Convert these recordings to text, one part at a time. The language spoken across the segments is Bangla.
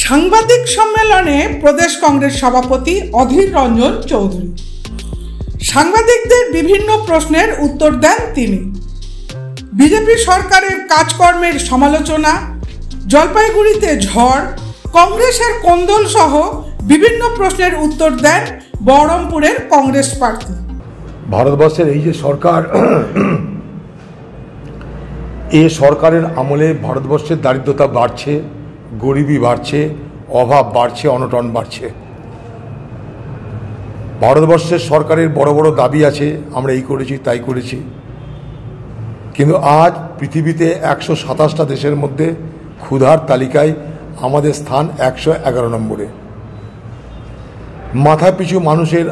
সাংবাদিক সম্মেলনে প্রদেশ কংগ্রেস সভাপতি অধীর রঞ্জন চৌধুরী। সাংবাদিকদের বিভিন্ন প্রশ্নের উত্তর দেন তিনি। বিজেপি সরকারের কাজকর্মের সমালোচনা, জলপাইগুড়িতে ঝড়, কংগ্রেসের কোন্দল সহ বিভিন্ন প্রশ্নের উত্তর দেন বহরমপুরের কংগ্রেস প্রার্থী। ভারতবর্ষের এই যে সরকার, এই সরকারের আমলে ভারতবর্ষের দারিদ্রতা বাড়ছে, গরিবি বাড়ছে, অভাব বাড়ছে, অনটন বাড়ছে। ভারতবর্ষের সরকারের বড় বড় দাবি আছে, আমরা এই করেছি তাই করেছি, কিন্তু আজ পৃথিবীতে 127টা দেশের মধ্যে ক্ষুধার তালিকায় আমাদের স্থান 111 নম্বরে। মাথা পিছু মানুষের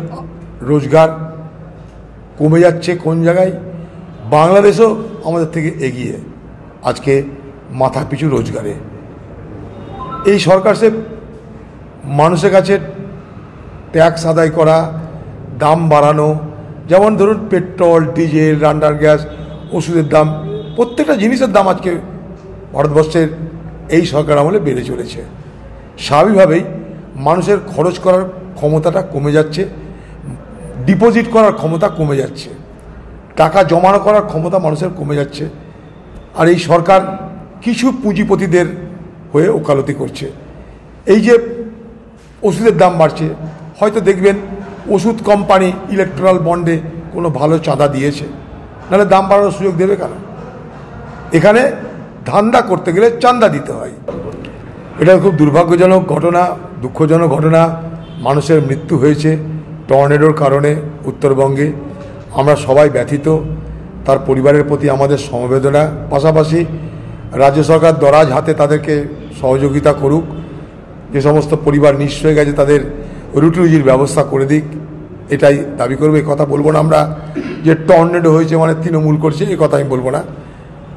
রোজগার কমে যাচ্ছে কোন জায়গায়, বাংলাদেশও আমাদের থেকে এগিয়ে আজকে মাথা পিছু রোজগারে। এই সরকার সে মানুষের কাছে ট্যাক্স আদায় করা, দাম বাড়ানো, যেমন ধরুন পেট্রোল, ডিজেল, রান্নার গ্যাস, ওষুধের দাম, প্রত্যেকটা জিনিসের দাম আজকে ভারতবর্ষের এই সরকার আমলে বেড়ে চলেছে। স্বাভাবিকভাবেই মানুষের খরচ করার ক্ষমতাটা কমে যাচ্ছে, ডিপোজিট করার ক্ষমতা কমে যাচ্ছে, টাকা জমানো করার ক্ষমতা মানুষের কমে যাচ্ছে। আর এই সরকার কিছু পুঁজিপতিদের হয়ে ওকালতি করছে। এই যে ওষুধের দাম বাড়ছে, হয়তো দেখবেন ওষুধ কোম্পানি ইলেকট্রাল বন্ডে কোনো ভালো চাঁদা দিয়েছে, নাহলে দাম বাড়ানোর সুযোগ দেবে কেন? এখানে ধান্দা করতে গেলে চাঁদা দিতে হয়। এটা খুব দুর্ভাগ্যজনক ঘটনা, দুঃখজনক ঘটনা। মানুষের মৃত্যু হয়েছে টর্নেডোর কারণে উত্তরবঙ্গে। আমরা সবাই ব্যথিত, তার পরিবারের প্রতি আমাদের সমবেদনা। পাশাপাশি রাজ্য সরকার দরাজ হাতে তাদেরকে সহযোগিতা করুক, যে সমস্ত পরিবার নিঃস্ব হয়ে গেছে তাদের রুটি রুজির ব্যবস্থা করে দিক, এটাই দাবি করবে। এই কথা বলবো না আমরা যে টর্নেডো হয়েছে মানে তৃণমূল করছে, এই কথা আমি বলবো না।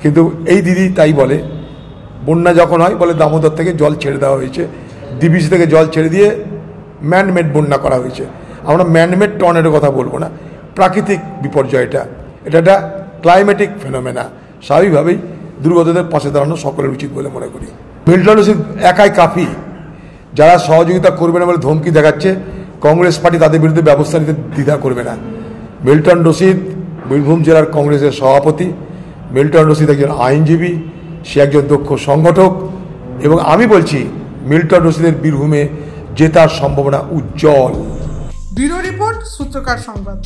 কিন্তু এই দিদি তাই বলে, বন্যা যখন হয় বলে দামোদর থেকে জল ছেড়ে দেওয়া হয়েছে, ডিবিসি থেকে জল ছেড়ে দিয়ে ম্যানমেড বন্যা করা হয়েছে। আমরা ম্যানমেড টর্নেডো কথা বলবো না, প্রাকৃতিক বিপর্যয় এটা একটা ক্লাইমেটিক ফেনোমেনা। স্বাভাবিকভাবেই দুর্গতদের পাশে দাঁড়ানো সকলের উচিত বলে মনে করি। মিল্টন রশিদ একাই কাফি, যারা সহযোগিতা করবে না বলে ধমকি দেখাচ্ছে, কংগ্রেস পার্টি তাদের বিরুদ্ধে ব্যবস্থা নিতে দ্বিধা করবে না। মিল্টন রশিদ বীরভূম জেলার কংগ্রেসের সভাপতি, মিল্টন রশিদ একজন আইনজীবী, সে একজন দক্ষ সংগঠক, এবং আমি বলছি মিল্টন রশিদের বীরভূমে জেতার সম্ভাবনা উজ্জ্বল। ব্যুরো রিপোর্ট, সূত্রকার সংবাদ।